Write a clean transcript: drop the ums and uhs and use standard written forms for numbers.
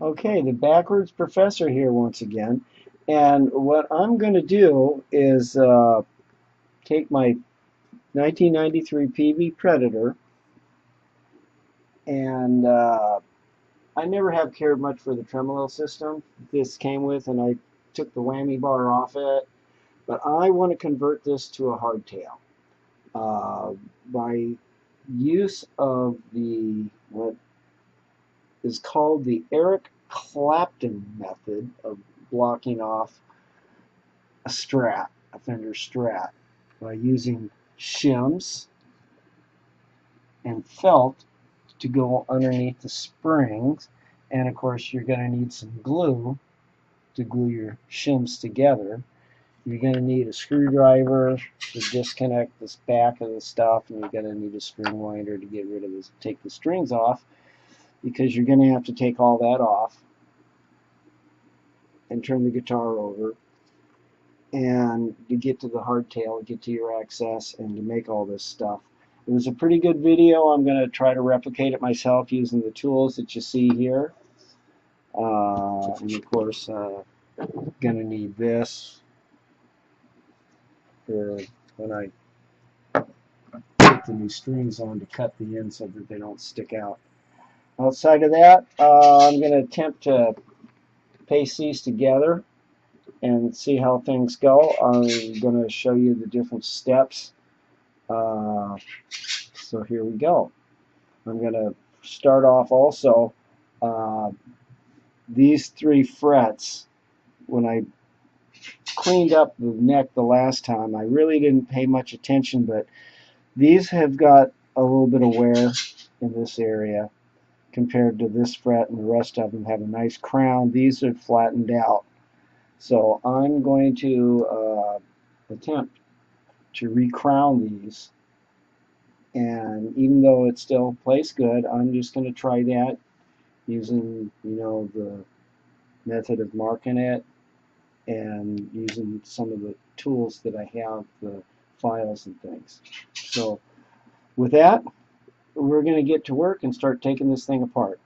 Okay, the backwards professor here once again. And what I'm going to do is take my 1993 Peavey Predator, and I never have cared much for the tremolo system this came with, and I took the whammy bar off it. But I want to convert this to a hardtail by use of what is called the Eric Clapton method of blocking off a Fender Strat, by using shims and felt to go underneath the springs. And of course, you're going to need some glue to glue your shims together. You're going to need a screwdriver to disconnect this back of the stuff, and you're going to need a string winder to get rid of this, take the strings off, because you're going to have to take all that off and turn the guitar over, and to get to the hardtail, get to your access, and to make all this stuff. It was a pretty good video. I'm going to try to replicate it myself using the tools that you see here. And of course, going to need this for when I put the new strings on to cut the ends so that they don't stick out. Outside of that, I'm going to attempt to paste these together and see how things go. I'm going to show you the different steps. So here we go. I'm going to start off also these 3 frets. When I cleaned up the neck the last time, I really didn't pay much attention, but these have got a little bit of wear in this area compared to this fret, and the rest of them have a nice crown. These are flattened out. So I'm going to attempt to recrown these, and even though it still plays good, I'm just going to try that using, the method of marking it and using some of the tools that I have, the files and things. So with that, we're going to get to work and start taking this thing apart.